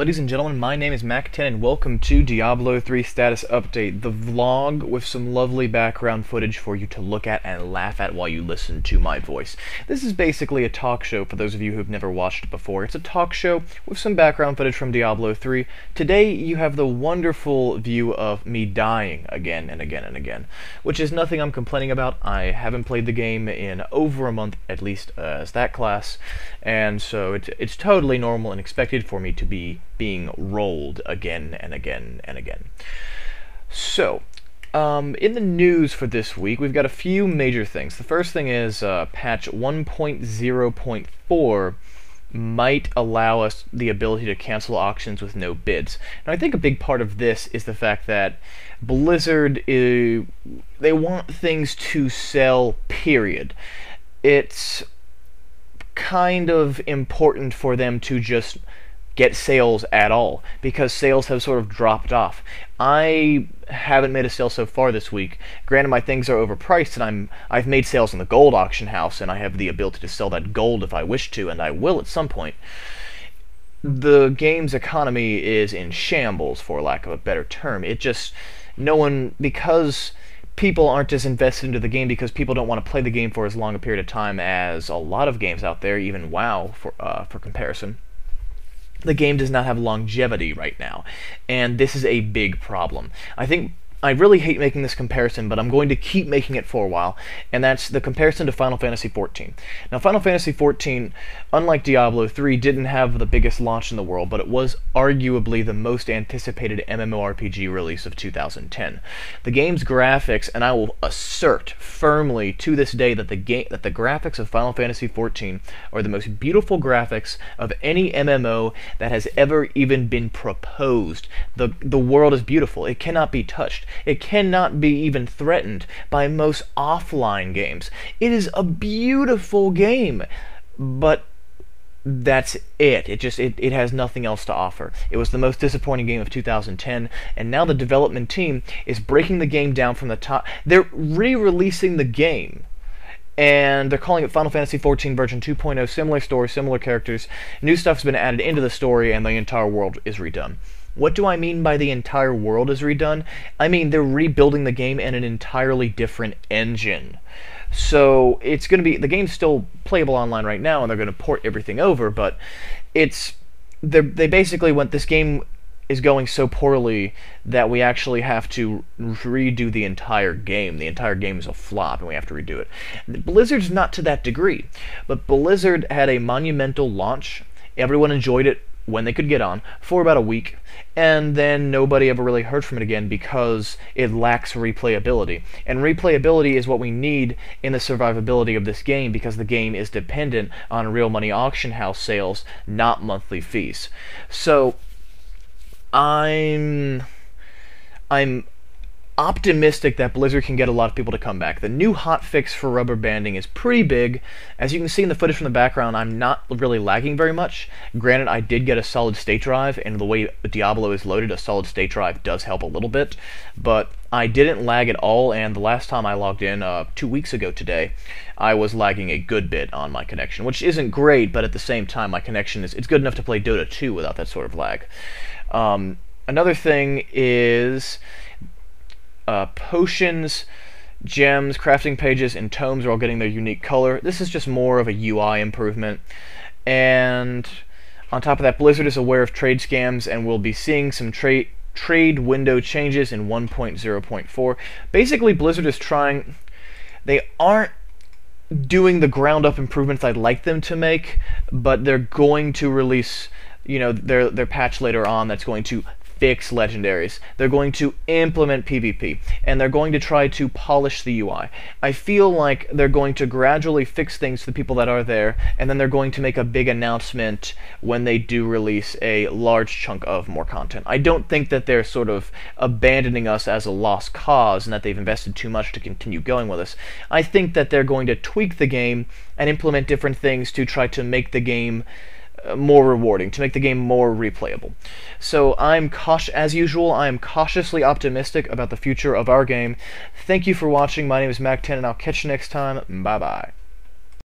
Ladies and gentlemen, my name is MackTen and welcome to Diablo 3 Status Update, the vlog with some lovely background footage for you to look at and laugh at while you listen to my voice. This is basically a talk show for those of you who have never watched it before. It's a talk show with some background footage from Diablo 3. Today you have the wonderful view of me dying again and again and again, which is nothing I'm complaining about. I haven't played the game in over a month, at least as that class, and so it's totally normal and expected for me to be being rolled again and again and again. So, in the news for this week, we've got a few major things. The first thing is patch 1.0.4 might allow us the ability to cancel auctions with no bids. Now, I think a big part of this is the fact that Blizzard, they want things to sell, period. It's kind of important for them to just get sales at all, because sales have sort of dropped off. I haven't made a sale so far this week. Granted, my things are overpriced, and I've made sales in the gold auction house, and I have the ability to sell that gold if I wish to, and I will at some point. The game's economy is in shambles, for lack of a better term. Because people aren't as invested into the game, because people don't want to play the game for as long a period of time as a lot of games out there, even WoW for comparison. The game does not have longevity right now, and this is a big problem. I really hate making this comparison, but I'm going to keep making it for a while, and that's the comparison to Final Fantasy XIV. Now, Final Fantasy XIV, unlike Diablo 3, didn't have the biggest launch in the world, but it was arguably the most anticipated MMORPG release of 2010. The game's graphics, and I will assert firmly to this day that the graphics of Final Fantasy XIV are the most beautiful graphics of any MMO that has ever even been proposed. The world is beautiful. It cannot be touched. It cannot be even threatened by most offline games. It is a beautiful game, but that's it. It has nothing else to offer. It was the most disappointing game of 2010, and now the development team is breaking the game down from the top. They're re-releasing the game, and they're calling it Final Fantasy XIV version 2.0, similar story, similar characters. New stuff's been added into the story, and the entire world is redone. What do I mean by the entire world is redone? I mean they're rebuilding the game in an entirely different engine. So it's going to be, the game's still playable online right now, and they're going to port everything over, but they basically went, this game is going so poorly that we actually have to redo the entire game. The entire game is a flop, and we have to redo it. Blizzard's not to that degree, but Blizzard had a monumental launch. Everyone enjoyed it when they could get on, for about a week, and then nobody ever really heard from it again because it lacks replayability. And replayability is what we need in the survivability of this game, because the game is dependent on real money auction house sales, not monthly fees. So I'm optimistic that Blizzard can get a lot of people to come back. The new hotfix for rubber banding is pretty big. As you can see in the footage from the background, I'm not really lagging very much. Granted, I did get a solid state drive, and the way Diablo is loaded, a solid state drive does help a little bit, but I didn't lag at all, and the last time I logged in, 2 weeks ago today, I was lagging a good bit on my connection, which isn't great, but at the same time, my connection it's good enough to play Dota 2 without that sort of lag. Another thing is potions, gems, crafting pages, and tomes are all getting their unique color. This is just more of a UI improvement. And on top of that, Blizzard is aware of trade scams, and we'll be seeing some trade window changes in 1.0.4. Basically, Blizzard is they aren't doing the ground-up improvements I'd like them to make, but they're going to release, their patch later on that's going to fix legendaries. They're going to implement PvP, and they're going to try to polish the UI. I feel like they're going to gradually fix things to the people that are there, and then they're going to make a big announcement when they do release a large chunk of more content. I don't think that they're sort of abandoning us as a lost cause and that they've invested too much to continue going with us. I think that they're going to tweak the game and implement different things to try to make the game more rewarding, to make the game more replayable. So as usual, I am cautiously optimistic about the future of our game. Thank you for watching. My name is MackTen, and I'll catch you next time. Bye-bye.